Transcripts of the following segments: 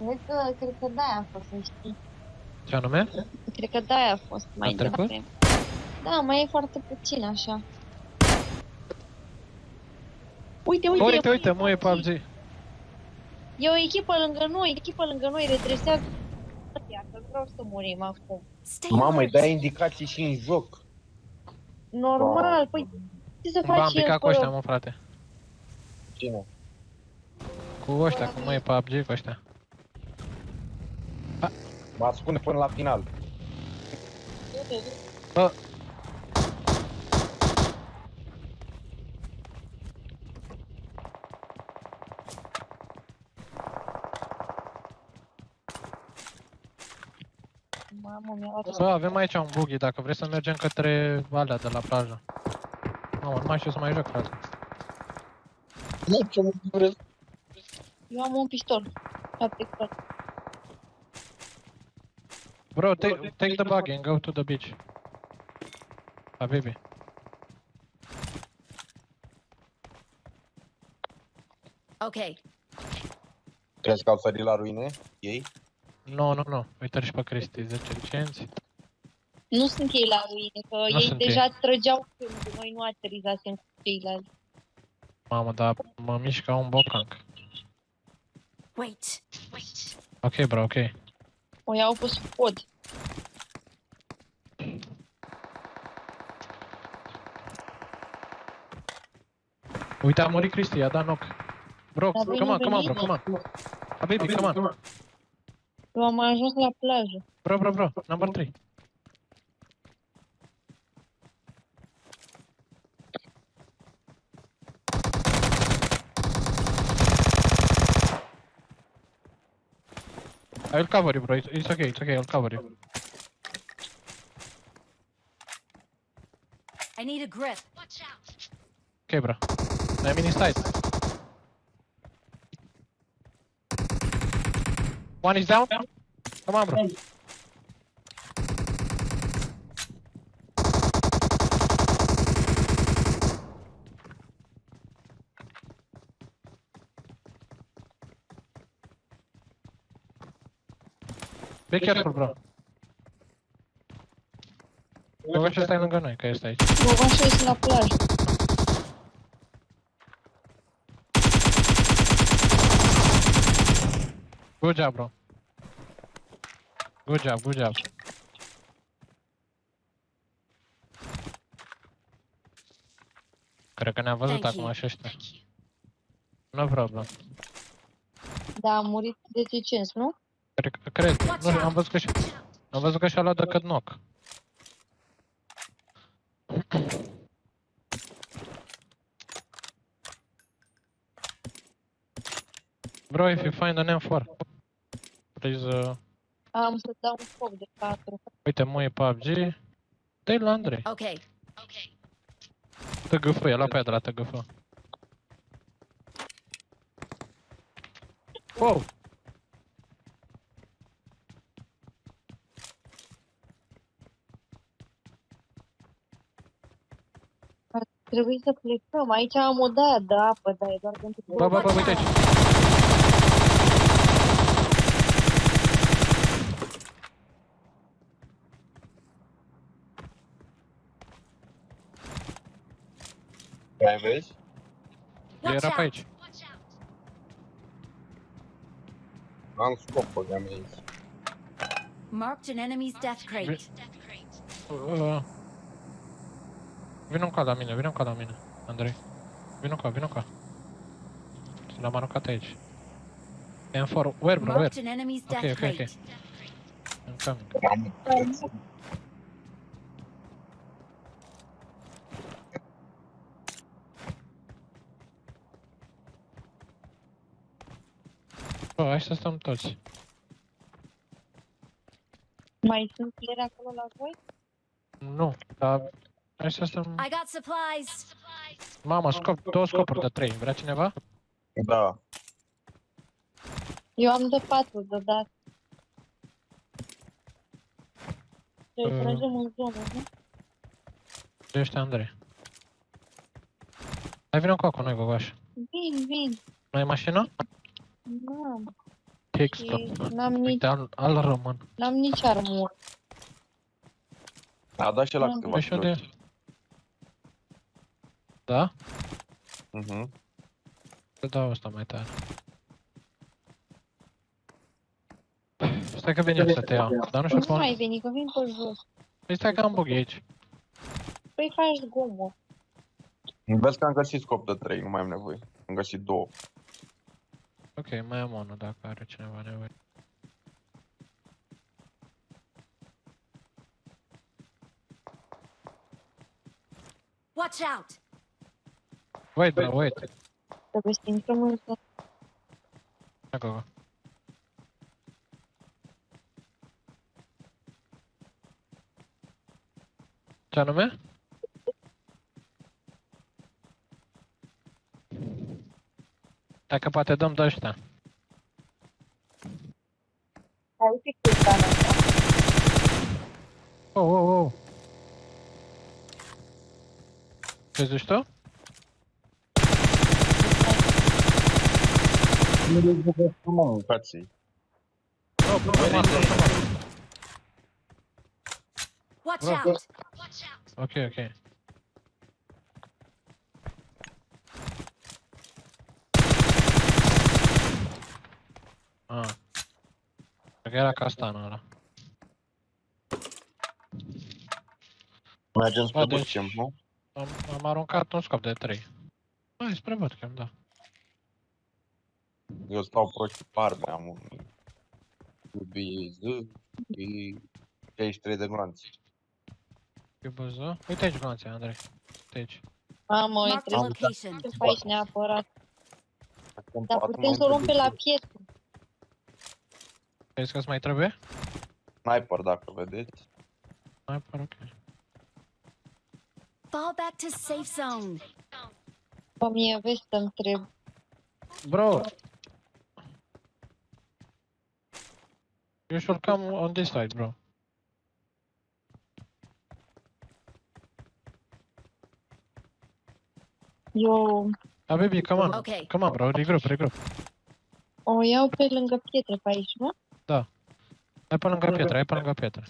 Cred că de-aia a fost, să știi. Ce anume? Cred că de-aia a fost mai trecut? devreme. Da, mai e foarte puțin așa. Uite, mă, e PUBG. E o echipă lângă noi, redresează ea, că vreau să murim acum. Mamă, îi dai indicații și în joc. Normal, păi ce să M-am faci el picat cu ăștia, fără... mă, frate. Cine? Cu ăștia, cum e PUBG cu ăștia. Mă ascunde până la final. Bă. Mamă, mi-a luat Bă, avem aici un buggy, dacă vrei să mergem către alea de la plajă. Mamă, nu mai știu să mai joc, frate. Nu, ce mă vreți? Eu am un pistol. Bro, take the buggy and go to the beach. Habibi. Okay. Crezi că au sărit la ruine? Ei? Nu. Uite-l și pe Cristi, 10 licenți. Nu sunt ei la ruine, că Nu ei sunt deja trăgeau când noi nu aterizasem cu ceilalți. Mamă, dar mă mișc ca un bocanc. Wait. Ok, bro, ok. O iau pe sub pod. Uite, a murit Cristi, i-a dat knock. Bro, Dar voi come nu on, veniți? come on. Habibi, come on. Eu am ajuns la plajă. Bro, number 3. I will cover you, bro. It's okay, I'll cover you. I need a grip. Watch out. Okay, bro. I'm inside. One is down. Come on, bro. Be careful, bro. Bă, și stai lângă noi, că este aici. Eu așa ies la plajă. Good job, bro. Good job. Cred că ne-a văzut Thank acum you. și ăștia. No problem. Da, a murit de licenți, nu? Cred. Nu, am văzut că și-a luat decât knock. Bro, if you find an M4, please, Am să dau un foc de 4. uite, mă, e PUBG. Dă-i la Andrei. Okay. TGF, e la pe aia de la TGF. Wow! Trebuie să plecăm. Aici am o daia de apă, dar e doar pentru... Bă, uite aici. Mai vezi? Watch Era pe out. aici. Am scop băgam aici. Marked an enemy's death crate. Vino încă la mine, Andrei. Vino încă. L-am aruncat aici. M4, where, bro, where? Marked an enemy's death Okay. crate. I'm coming. Bă, hai să stăm toți. Mai sunt ieri acolo la voi? Nu, dar hai să stăm... I got supplies. Mamă, două scopuri de 3. Vrea cineva? Da. Eu am de 4 de dat. Să-i tragem în zonă, nu? De ăștia, Andrei. Hai, vină cu noi, Gogoaș. Vin. Mai e mașină? Nu am. extra. și n-am nici, Uite, al rămân. n-am nici armură. A dat și la Am câteva Păi și kilori. de... Da? Mhm. Să dau ăsta mai tare. Stai că vine să te iau, dar nu știu Nu mai cum... veni, că vin pe jos. Păi stai că am bug aici. Păi faci zgomot. Vezi că am găsit scop de 3, nu mai am nevoie. Am găsit 2. Ok, mai am unul dacă are cineva nevoie. Watch out! Wait, bro, wait. Trebuie să intrăm în zonă. Acolo. Ce anume? Dacă poate dăm de ăștia. Ai uite chestia asta. Oh, oh, oh. Ce zici tu? Mă, mâncați-i. Bro, bro, bro, Watch Bro. out! ok, ok. Ah. Cred că era castanul ăla. Mergem spre Bă, deci- bootcamp, nu? Am aruncat un scop de 3. Hai, spre bootcamp, da. Eu stau prost cu barba, am un... UBZ, 33 de glanți. E băză. Uite aici, glanțe, Andrei. Uite aici. Mamă, Marked a trebuie location. să faci neapărat. Acum Dar 4 putem să o luăm pe la pietre. Crezi că-ți mai trebuie? Sniper, dacă vedeți. Mai par ok. Fall back to safe zone. Pe mie, vezi să-mi trebuie. Bro! You should come on this side, bro. Eu Baby, come on. Okay. Come on, bro. Regroup, regroup. o iau pe lângă pietre pe aici, nu? Hai pe lângă pietră, hai pe lângă pietră.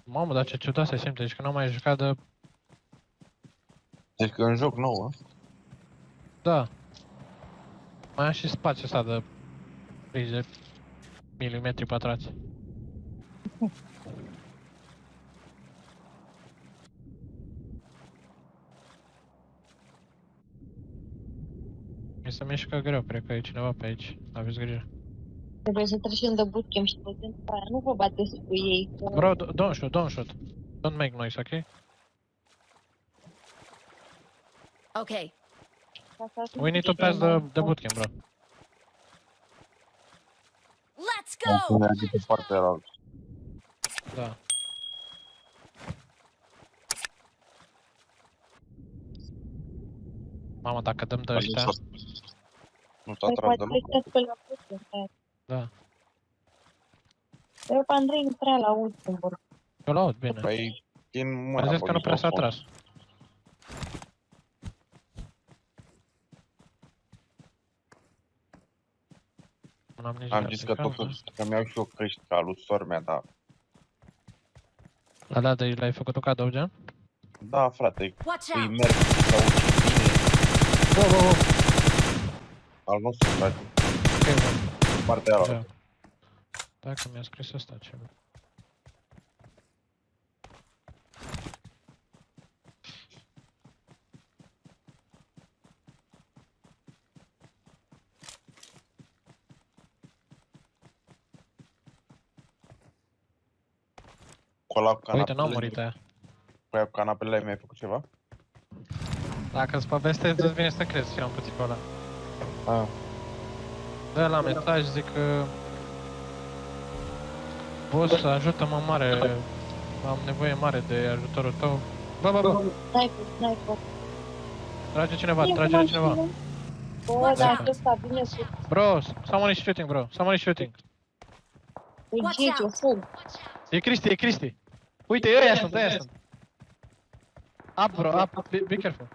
Mamă, dar ce ciudat se simte, deci că n-am mai jucat de... Deci că în joc nou, Da. Mai am și spațiu ăsta de 30 milimetri pătrați. Mi se mișcă greu, cred că e cineva pe aici. Aveți grijă. Trebuie să trecem de bootcamp și putem pe aia. Nu vă bateți cu ei. Că Bro, don't shoot, don't shoot. Don't make noise, ok? Okay. asta sunt We need to chestii pass mai the bootcamp, bro. Let's nu? go! Merge pe partea aia. Da. Mamă, dacă dăm de ăștia... Nu s-a Păi tras poate deloc. plecați pe la bootcamp. aia. Da. Eu pe Andrei nu prea l-aud când vorbesc. Eu l-aud bine. Păi, țin mâna Am zis pe că nu prea s-a microfon. tras. Nu am nici Am zis că graphic, totuși, că-mi iau și eu căști ca lui sora mea, dar... Alea de l-ai făcut tu cadou, gen? Da, frate, Watch îi out! merg să auzi bine Bă, bă, bă. al nostru, frate, Ok, bă. pe partea aia. Da. Dacă mi-a scris asta ceva. Cu ăla cu Uite, n-au canapele, murit aia. cu aia cu canapele mi-ai făcut ceva? Dacă îți povestesc, îți vine să crezi și am puțin pe ăla. Ah. Dă la mesaj, zic că... Boss, ajută-mă mare. Am nevoie mare de ajutorul tău. Bă, bă, bă! Sniper. Trage cineva, trage cineva. Bă, dar ăsta vine cu Bro, someone is shooting, bro. Someone is shooting. Gigiu, fug. E Cristi, e Cristi. Uite, ăia sunt, ăia sunt. Up, bro, up. Be careful.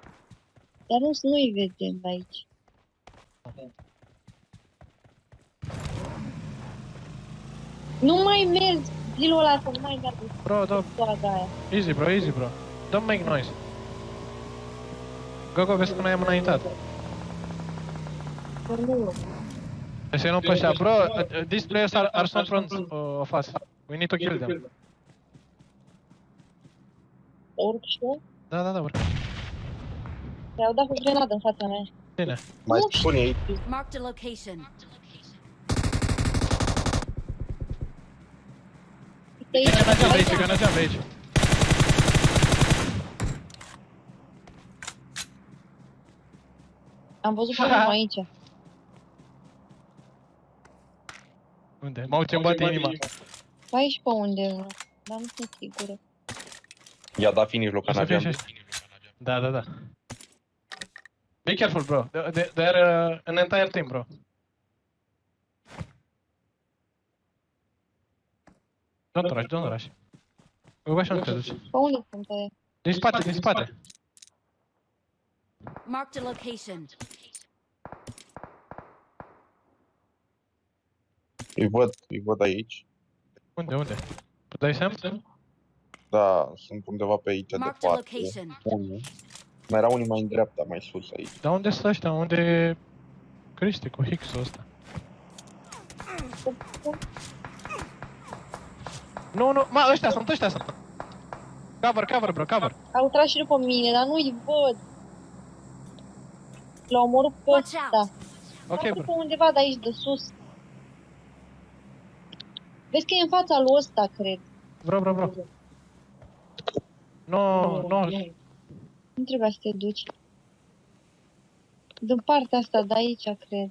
Dar nu-i vedem de aici. Nu mai mergi, zilul ăla să nu mai meargă Bro, da, toată aia. easy bro, easy bro. Don't make noise. Gogo, vezi că noi am înaintat. Nu. Să nu pe ăștia. Bro, these players are so in front of us. We need to kill them. Urc și eu? Da, urcă. I-au dat cu grenadă în fața mea. Bine. Mai Nu spune ei. Marked a location. Uite aici, Gana jump aici. am văzut pe unul aici. Unde? Mă, ce-mi bate inima. Pe aici pe undeva, dar nu sunt sigură. I-a dat finish O să fie locana și jump. ăștia. Da. Be careful, bro. They're an entire team, bro. Don't rush. Bă, așa nu te duci. Pe unde sunt aia? Din spate. Marked a location. Îi văd aici. Unde? Păi dai semn? Da, sunt undeva pe aici Marked a departe. location. Unul. Mai era unii mai în dreapta, mai sus aici. Dar unde sunt ăștia? Unde e Cristi cu Higgs-ul ăsta? Nu, ăștia sunt. Cover, bro, cover. Au tras și după mine, dar nu-i văd. L-au omorât pe Watch ăsta. out. Ok, L-au bro. pe undeva de aici, de sus. Vezi că e în fața lui ăsta, cred. Bro. No. Nu trebuia să te duci. Din partea asta, de aici, cred.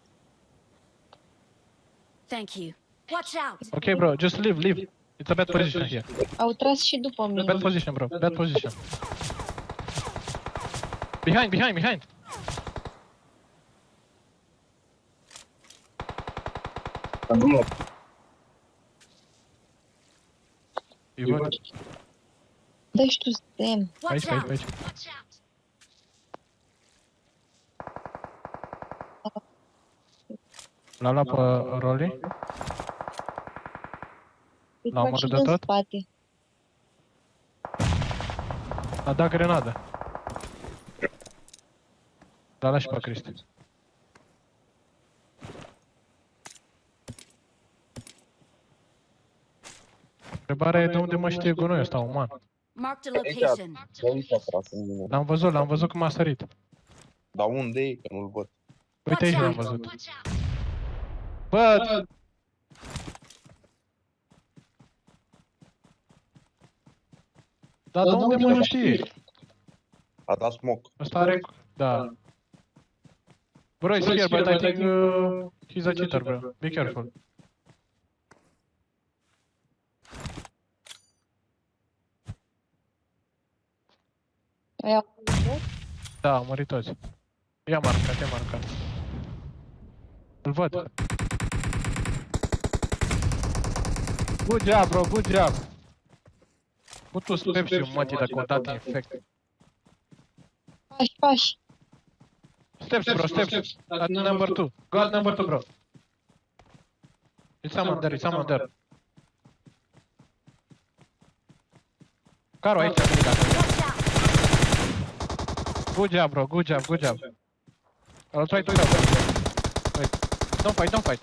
Thank you. Watch out. Ok, bro, just leave. It's a bad position here. Au tras și după mine. Bad position, bro. Bad position. Behind. You văd? Dă-și tu stem. Watch Aici. out. L-a luat pe Rolly. Îi L-au trag și omorât de din tot? spate. A dat grenadă. L-a luat și pe Cristi. Întrebarea e de unde mă știe gunoiul ăsta uman. Marked a location. De aici a tras în mine. L-am văzut cum a sărit. Dar unde e? Că nu-l văd. Uite aici Watch l-am out. văzut. Bă! Dar de unde mă știi? A dat smoke. Ăsta are... Da. Bro, he's here, but I think he's a cheater, bro. Be careful. Aia Da, au murit toți. I-a marcat. Îl văd. Good job, bro, good job. Putu Pepsi mătii dacă o dat infect. pași. Steps, bro, steps. At number 2. Go at number 2, bro. It's someone there. Caro, aici, Watch out. Good job, bro. Good job. I'll try to get out. Wait. Don't fight.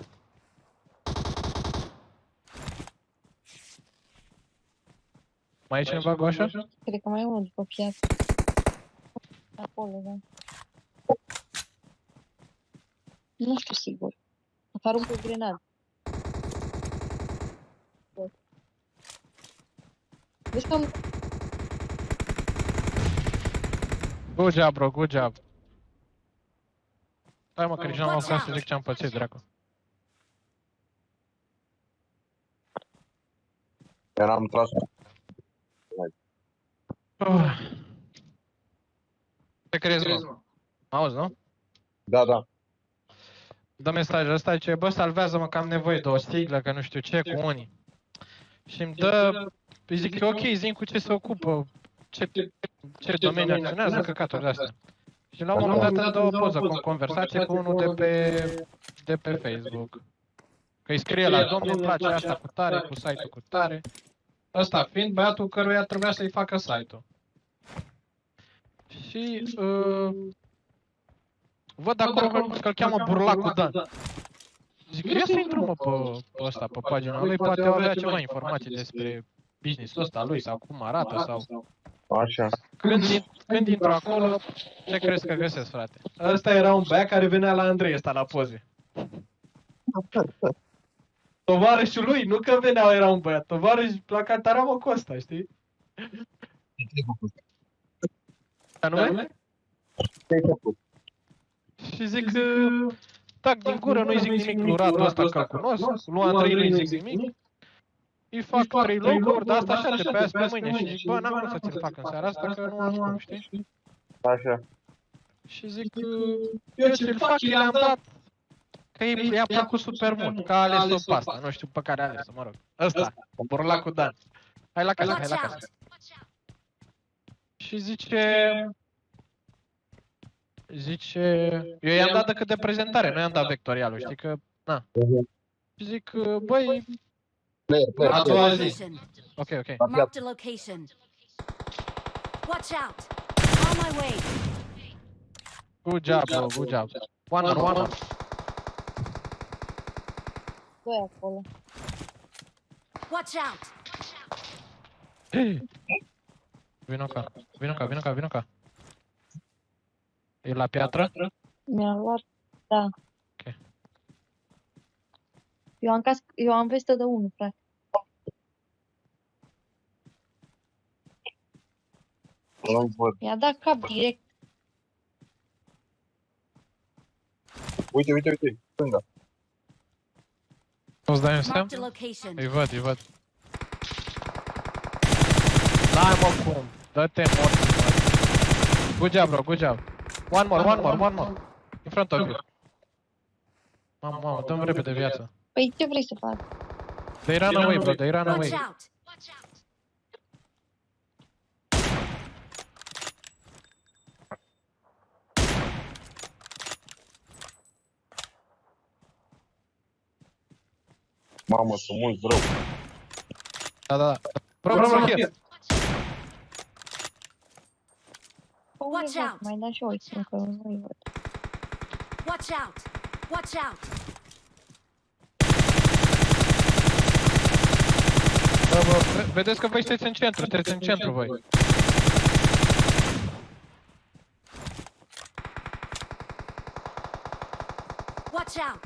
Mai e cineva cu așa? Cred că mai e unul după piață. Acolo, da. Nu știu sigur. Să arunc o grenadă. Vezi că am... Good job, bro. Good job. Hai mă, că nici n-am apucat să zic ce-am pățit, dracu. Eram tras. Ce crezi, mă? Mă auzi, nu? Da. Dă mesajul ăsta, zice, bă, salvează-mă că am nevoie de o stiglă, că nu știu ce, cu unii. Și îmi dă, îi zic, ok, zi cu ce se ocupă, ce domeniu acționează, căcaturi de-astea. Și la un moment dat îmi dă o poză cu o conversație cu unul de pe Facebook. Că îi scrie la domnul, îmi place asta cu tare, cu site-ul cu tare. Ăsta fiind băiatul căruia trebuia să-i facă site-ul. Și văd acolo că îl cheamă Burlacul Dan. Zic, ia să intru mă pe ăsta, pe pagina lui, poate au avea ceva informații despre business-ul ăsta lui sau cum arată sau... Așa. Când intru acolo, ce crezi că găsesc, frate? Ăsta era un băiat care venea la Andrei ăsta la poze. Tovarășul lui, nu că venea, era un băiat, tovarăș la Cantarama Costa, știi? Anume? Ce-ai făcut? Și zic, tac din gură, nu-i zic nimic lui Radu ăsta că-l cunosc, lui Andrei nu-i zic nimic. Îi fac 3 locuri, dar asta așa, te pe azi pe mâine și zic, bă, n-am cum să ți-l fac în seara asta, că nu am cum, știi? Așa. Și zic, eu ce-l fac, i-am dat, că i-a plăcut super mult, că a ales-o pe asta, nu știu pe care a ales-o, mă rog. Ăsta, Burlacul Dan. Hai la casă, hai la casă. Și zice, eu i-am dat decât de prezentare, nu i-am dat vectorialul, știi că, na. Și zic, băi, a doua zi. Location. Ok. Marked a location. Watch out. On my way. Good job, bro, good job. One more. Doi acolo. Watch out. Vino ca. E la piatră? Mi-a luat, da. Ok. Eu am vestă de 1, frate. Nu văd. Mi-a dat cap direct. Uite. Stânga. Poți dai un semn? Marked a location. Îi văd. N-ai mă cum. Dă-te morți, mă. Good job, bro, good job. One more. In front of you. Mamă, dă-mi repede viață. Păi ce vrei să fac? They run away, bro, they run away. Watch out. Mamă, sunt mulți rău. Da. Bro, here. Watch out. Mai da și o încă nu-i văd. Watch out. Watch out. Bă, vedeți că voi sunteți în centru, sunteți în centru voi. Watch out.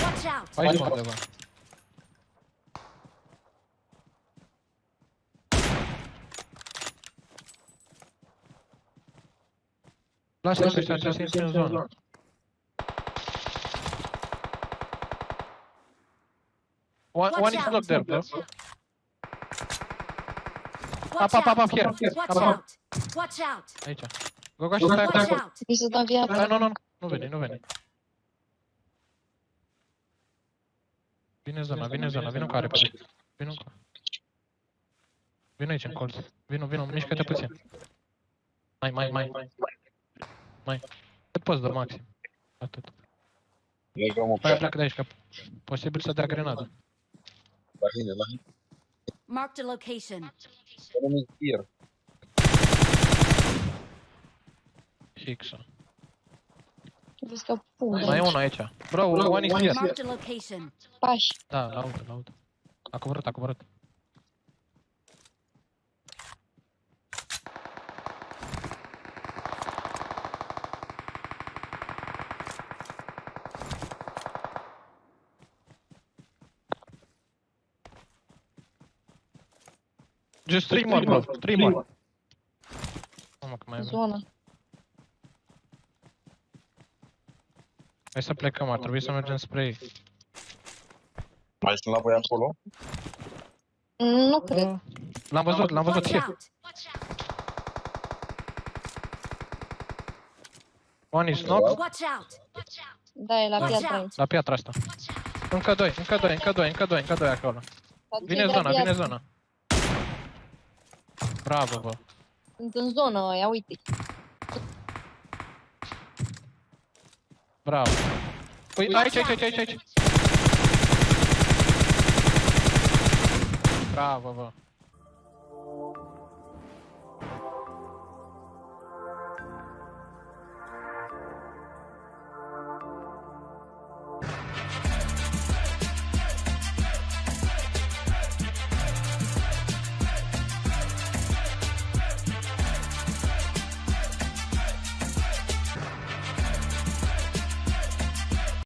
Watch out. Aici mă undeva. Lasă pe ăștia, trebuie să intri în zonă. One is not there, bro. Watch Up, out. here. Watch Up. out. Watch out. Aici. Goga și stai Watch acolo. out. Vrei să dau viață? Hai, nu veni. Vine zona, vino cu repede. Vino aici în colț. Vino, mișcă-te puțin. Mai. Cât poți de maxim. Atât. Legăm-o pe Hai, pleacă de aici, că posibil să dea grenadă. la mine. Marked a location. Nu-mi pierd. Fixă. Vezi că pun. Mai e unul aici. Bro, one is here. Marked a location. Pași. Da, l-aud. A coborât. Just 3 more, bro. 3 more. Mamă, că mai avem. Zona. Hai să plecăm, ar trebui să mergem spre ei. Mai sunt la voi acolo? Nu cred. L-am văzut Watch here. out. One is knocked. Watch out. Da, e la Watch piatră out. aici. La piatra asta. Încă doi acolo. Vine zona. Bravo, bă. Sunt în zonă ăia, uite. Bravo. Păi aici. Bravo, bă.